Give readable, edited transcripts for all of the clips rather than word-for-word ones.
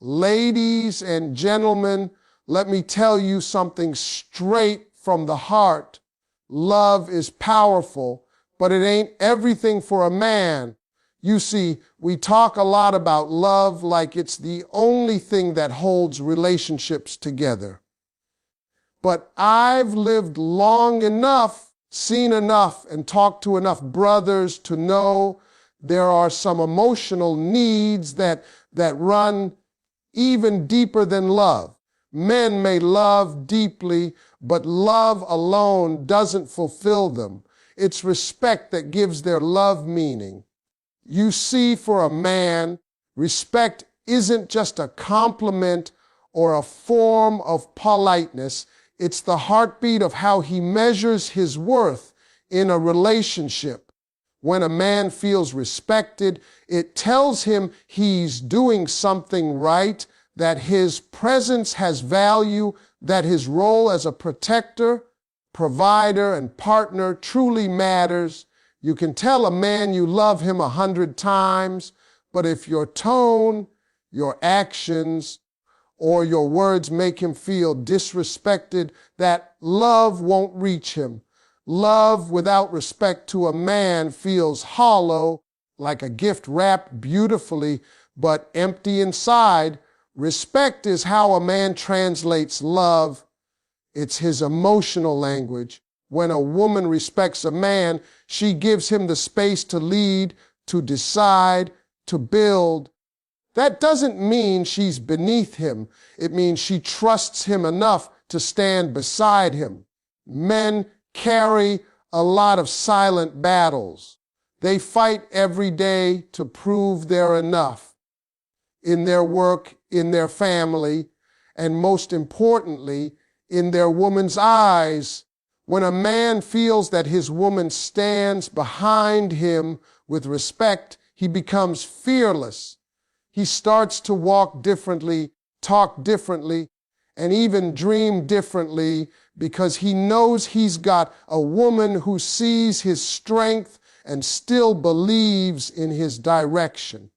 Ladies and gentlemen, let me tell you something straight from the heart. Love is powerful, but it ain't everything for a man. You see, we talk a lot about love like it's the only thing that holds relationships together. But I've lived long enough, seen enough, and talked to enough brothers to know there are some emotional needs that run even deeper than love. Men may love deeply, but love alone doesn't fulfill them. It's respect that gives their love meaning. You see, for a man, respect isn't just a compliment or a form of politeness. It's the heartbeat of how he measures his worth in a relationship. When a man feels respected, it tells him he's doing something right, that his presence has value, that his role as a protector, provider, and partner truly matters. You can tell a man you love him 100 times, but if your tone, your actions, or your words make him feel disrespected, that love won't reach him. Love without respect to a man feels hollow, like a gift wrapped beautifully, but empty inside. Respect is how a man translates love. It's his emotional language. When a woman respects a man, she gives him the space to lead, to decide, to build. That doesn't mean she's beneath him. It means she trusts him enough to stand beside him. Men carry a lot of silent battles. They fight every day to prove they're enough in their work, in their family, and most importantly, in their woman's eyes. When a man feels that his woman stands behind him with respect, he becomes fearless. He starts to walk differently, talk differently, and even dream differently because he knows he's got a woman who sees his strength and still believes in his direction.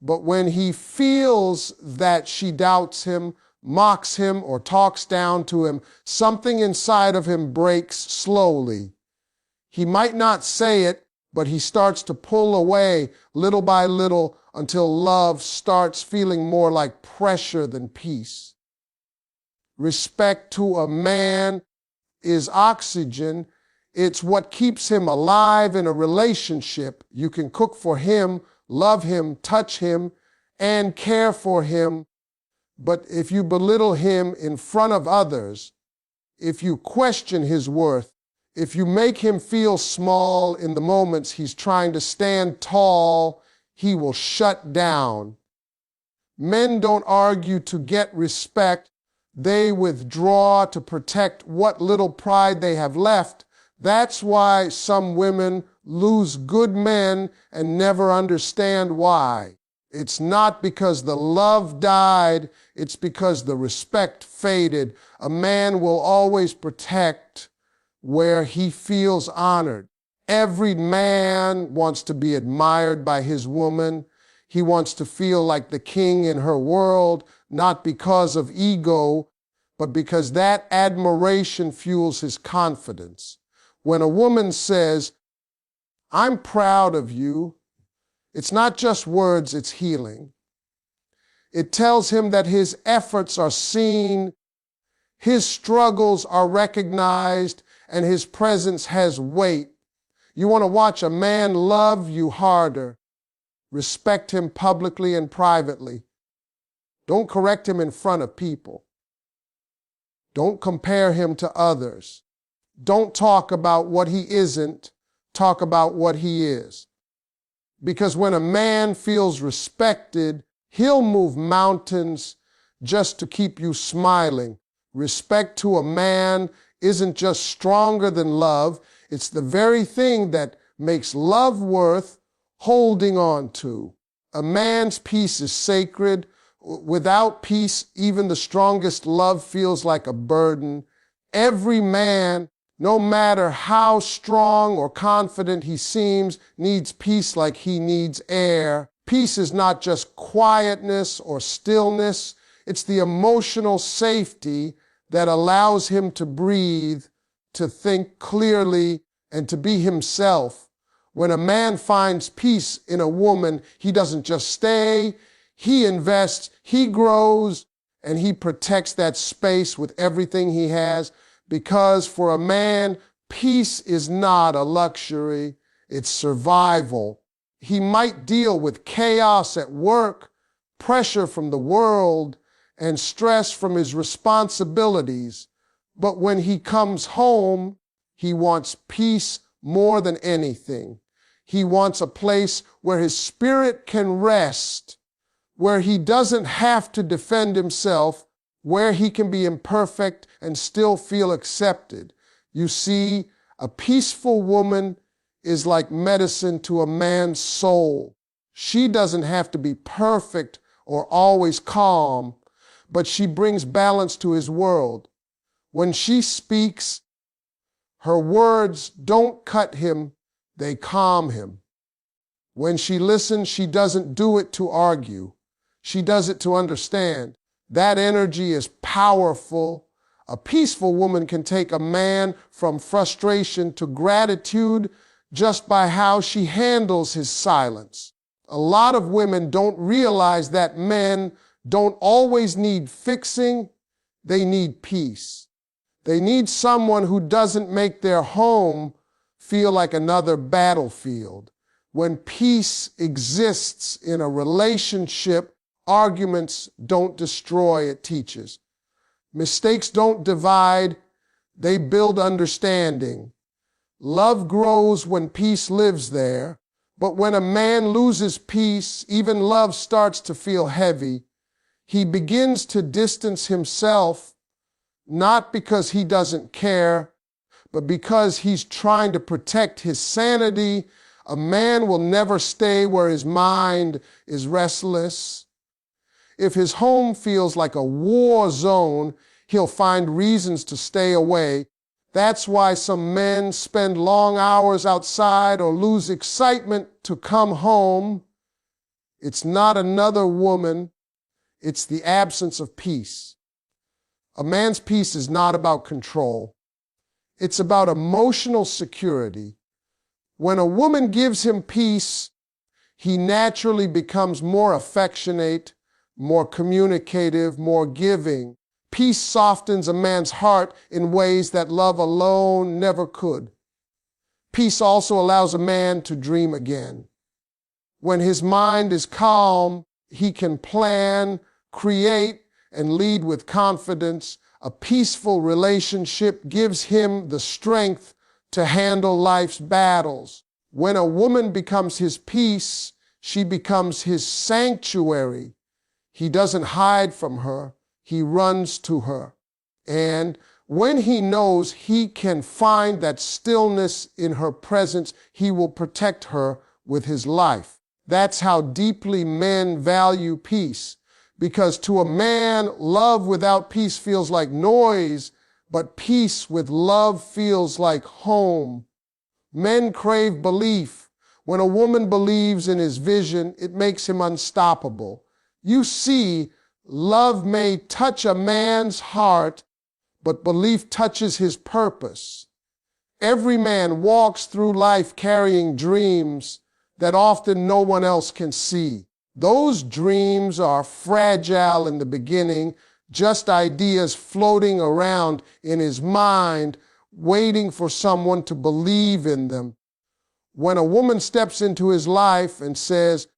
But when he feels that she doubts him, mocks him, or talks down to him, something inside of him breaks slowly. He might not say it, but he starts to pull away little by little until love starts feeling more like pressure than peace. Respect to a man is oxygen. It's what keeps him alive in a relationship. You can cook for him, love him, touch him, and care for him. But if you belittle him in front of others, if you question his worth, if you make him feel small in the moments he's trying to stand tall, he will shut down. Men don't argue to get respect. They withdraw to protect what little pride they have left. That's why some women lose good men and never understand why. It's not because the love died, it's because the respect faded. A man will always protect where he feels honored. Every man wants to be admired by his woman. He wants to feel like the king in her world, not because of ego, but because that admiration fuels his confidence. When a woman says, "I'm proud of you," it's not just words, it's healing. It tells him that his efforts are seen, his struggles are recognized, and his presence has weight. You want to watch a man love you harder. Respect him publicly and privately. Don't correct him in front of people. Don't compare him to others. Don't talk about what he isn't. Talk about what he is. Because when a man feels respected, he'll move mountains just to keep you smiling. Respect to a man isn't just stronger than love. It's the very thing that makes love worth holding on to. A man's peace is sacred. Without peace, even the strongest love feels like a burden. Every man, no matter how strong or confident he seems, needs peace like he needs air. Peace is not just quietness or stillness. It's the emotional safety that allows him to breathe, to think clearly, and to be himself. When a man finds peace in a woman, he doesn't just stay, he invests, he grows, and he protects that space with everything he has. Because for a man, peace is not a luxury, it's survival. He might deal with chaos at work, pressure from the world, and stress from his responsibilities. But when he comes home, he wants peace more than anything. He wants a place where his spirit can rest, where he doesn't have to defend himself, where he can be imperfect and still feel accepted. You see, a peaceful woman is like medicine to a man's soul. She doesn't have to be perfect or always calm, but she brings balance to his world. When she speaks, her words don't cut him, they calm him. When she listens, she doesn't do it to argue. She does it to understand. That energy is powerful. A peaceful woman can take a man from frustration to gratitude just by how she handles his silence. A lot of women don't realize that men don't always need fixing, they need peace. They need someone who doesn't make their home feel like another battlefield. When peace exists in a relationship, arguments don't destroy, it teaches. Mistakes don't divide, they build understanding. Love grows when peace lives there, but when a man loses peace, even love starts to feel heavy. He begins to distance himself, not because he doesn't care, but because he's trying to protect his sanity. A man will never stay where his mind is restless. If his home feels like a war zone, he'll find reasons to stay away. That's why some men spend long hours outside or lose excitement to come home. It's not another woman, it's the absence of peace. A man's peace is not about control. It's about emotional security. When a woman gives him peace, he naturally becomes more affectionate, more communicative, more giving. Peace softens a man's heart in ways that love alone never could. Peace also allows a man to dream again. When his mind is calm, he can plan, create, and lead with confidence. A peaceful relationship gives him the strength to handle life's battles. When a woman becomes his peace, she becomes his sanctuary. He doesn't hide from her. He runs to her. And when he knows he can find that stillness in her presence, he will protect her with his life. That's how deeply men value peace. Because to a man, love without peace feels like noise, but peace with love feels like home. Men crave belief. When a woman believes in his vision, it makes him unstoppable. You see, love may touch a man's heart, but belief touches his purpose. Every man walks through life carrying dreams that often no one else can see. Those dreams are fragile in the beginning, just ideas floating around in his mind, waiting for someone to believe in them. When a woman steps into his life and says,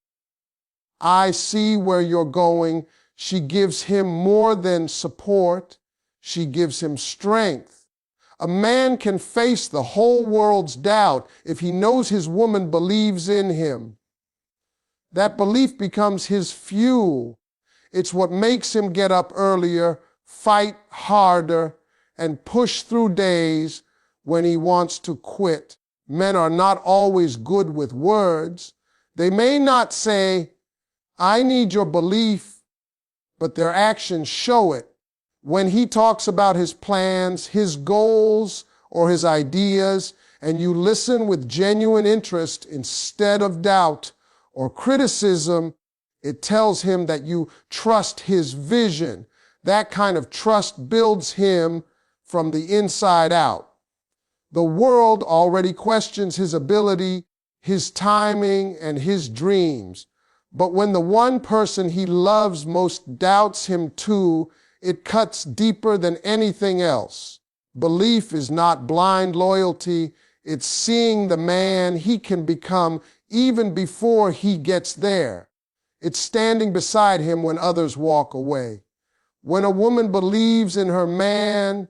"I see where you're going," she gives him more than support. She gives him strength. A man can face the whole world's doubt if he knows his woman believes in him. That belief becomes his fuel. It's what makes him get up earlier, fight harder, and push through days when he wants to quit. Men are not always good with words. They may not say, "I need your belief," but their actions show it. When he talks about his plans, his goals, or his ideas, and you listen with genuine interest instead of doubt, or criticism, it tells him that you trust his vision. That kind of trust builds him from the inside out. The world already questions his ability, his timing, and his dreams. But when the one person he loves most doubts him too, it cuts deeper than anything else. Belief is not blind loyalty. It's seeing the man he can become even before he gets there. It's standing beside him when others walk away. When a woman believes in her man,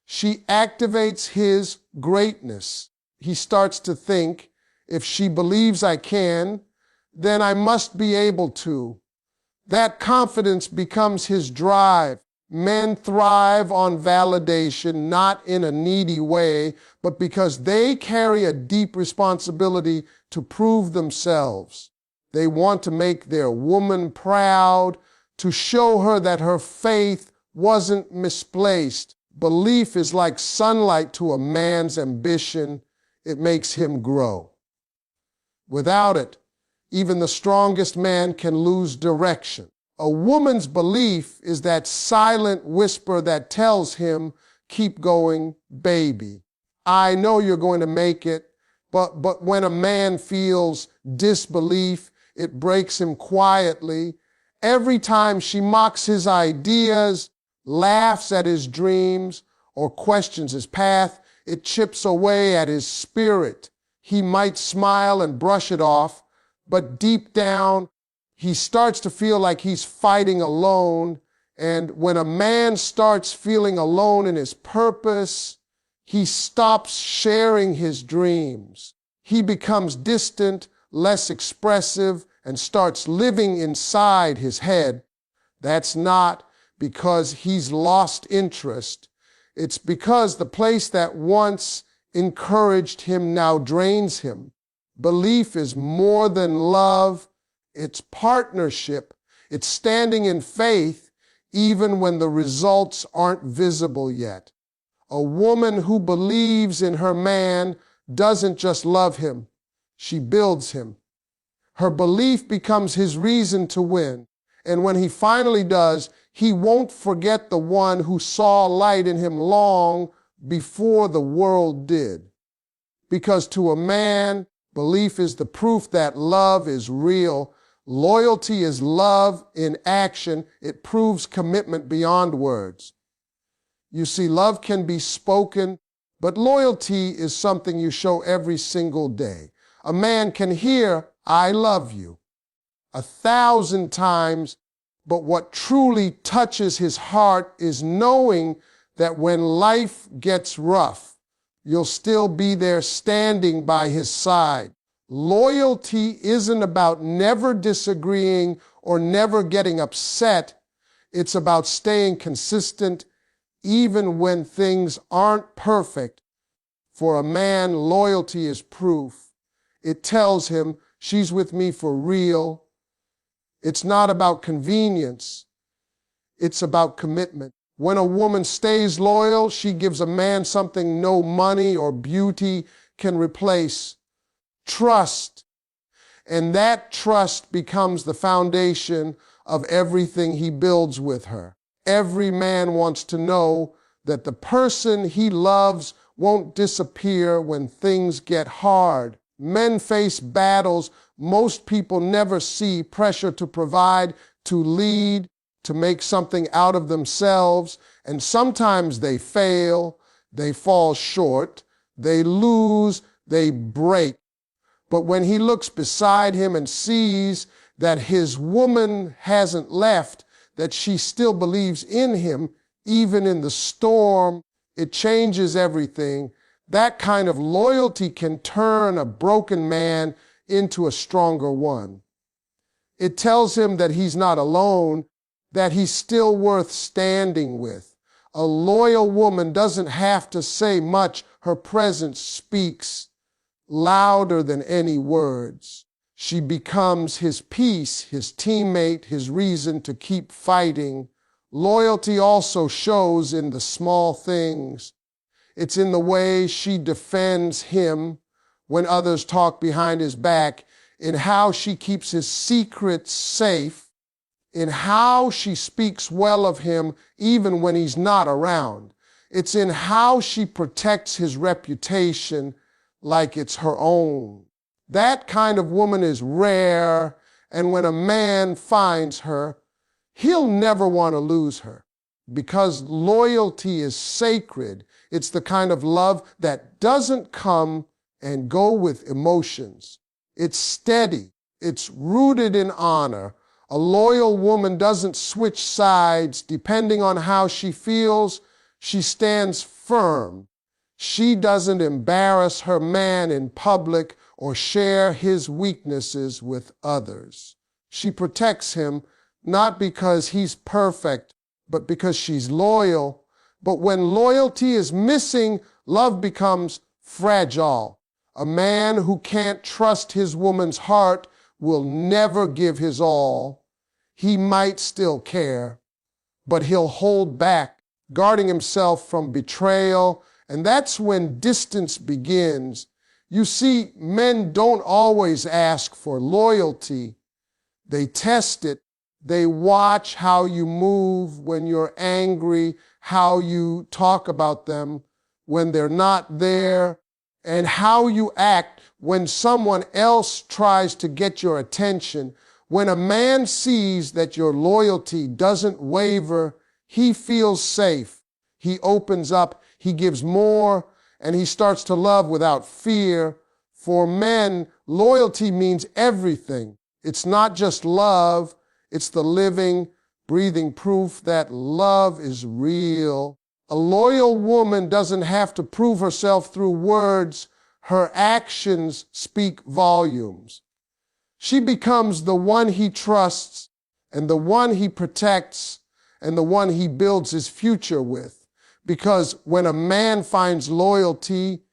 she activates his greatness. He starts to think, if she believes I can, then I must be able to. That confidence becomes his drive. Men thrive on validation, not in a needy way, but because they carry a deep responsibility to prove themselves. They want to make their woman proud, to show her that her faith wasn't misplaced. Belief is like sunlight to a man's ambition. It makes him grow. Without it, even the strongest man can lose direction. A woman's belief is that silent whisper that tells him, keep going, baby. I know you're going to make it, but when a man feels disbelief, it breaks him quietly. Every time she mocks his ideas, laughs at his dreams, or questions his path, it chips away at his spirit. He might smile and brush it off, but deep down, he starts to feel like he's fighting alone. And when a man starts feeling alone in his purpose, he stops sharing his dreams. He becomes distant, less expressive, and starts living inside his head. That's not because he's lost interest. It's because the place that once encouraged him now drains him. Belief is more than love. It's partnership. It's standing in faith even when the results aren't visible yet. A woman who believes in her man doesn't just love him. She builds him. Her belief becomes his reason to win. And when he finally does, he won't forget the one who saw light in him long before the world did. Because to a man, belief is the proof that love is real. Loyalty is love in action. It proves commitment beyond words. You see, love can be spoken, but loyalty is something you show every single day. A man can hear, I love you, 1,000 times, but what truly touches his heart is knowing that when life gets rough, you'll still be there standing by his side. Loyalty isn't about never disagreeing or never getting upset. It's about staying consistent even when things aren't perfect. For a man, loyalty is proof. It tells him, she's with me for real. It's not about convenience. It's about commitment. When a woman stays loyal, she gives a man something no money or beauty can replace: trust. And that trust becomes the foundation of everything he builds with her. Every man wants to know that the person he loves won't disappear when things get hard. Men face battles most people never see: pressure to provide, to lead, to make something out of themselves. And sometimes they fail, they fall short, they lose, they break. But when he looks beside him and sees that his woman hasn't left, that she still believes in him, even in the storm, it changes everything. That kind of loyalty can turn a broken man into a stronger one. It tells him that he's not alone, that he's still worth standing with. A loyal woman doesn't have to say much. Her presence speaks louder than any words. She becomes his peace, his teammate, his reason to keep fighting. Loyalty also shows in the small things. It's in the way she defends him when others talk behind his back. in how she keeps his secrets safe, in how she speaks well of him even when he's not around. It's in how she protects his reputation like it's her own. That kind of woman is rare, and when a man finds her, he'll never want to lose her. Because loyalty is sacred, it's the kind of love that doesn't come and go with emotions. It's steady, it's rooted in honor. A loyal woman doesn't switch sides depending on how she feels. She stands firm. She doesn't embarrass her man in public or share his weaknesses with others. She protects him not because he's perfect, but because she's loyal. But when loyalty is missing, love becomes fragile. A man who can't trust his woman's heart will never give his all. He might still care, but he'll hold back, guarding himself from betrayal, and that's when distance begins. You see, men don't always ask for loyalty. They test it. They watch how you move when you're angry, how you talk about them when they're not there, and how you act when someone else tries to get your attention. When a man sees that your loyalty doesn't waver, he feels safe. He opens up, he gives more, and he starts to love without fear. For men, loyalty means everything. It's not just love, it's the living, breathing proof that love is real. A loyal woman doesn't have to prove herself through words. Her actions speak volumes. She becomes the one he trusts and the one he protects and the one he builds his future with. Because when a man finds loyalty,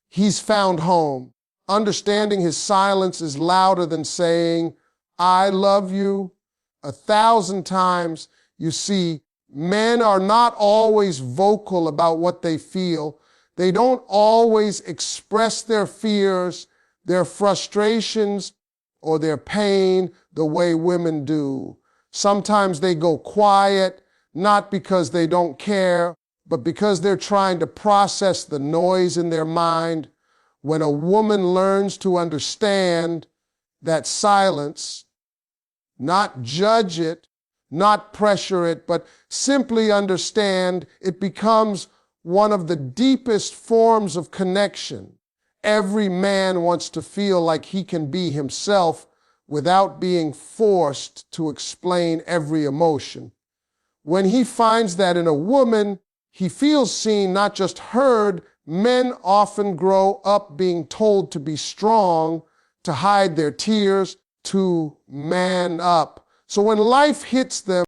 he's found home. Understanding his silence is louder than saying, "I love you." 1,000 times, you see, men are not always vocal about what they feel. They don't always express their fears, their frustrations, or their pain the way women do. Sometimes they go quiet, not because they don't care, but because they're trying to process the noise in their mind. When a woman learns to understand that silence, not judge it, not pressure it, but simply understand, it becomes one of the deepest forms of connection. Every man wants to feel like he can be himself without being forced to explain every emotion. When he finds that in a woman, he feels seen, not just heard. Men often grow up being told to be strong, to hide their tears, to man up. So when life hits them,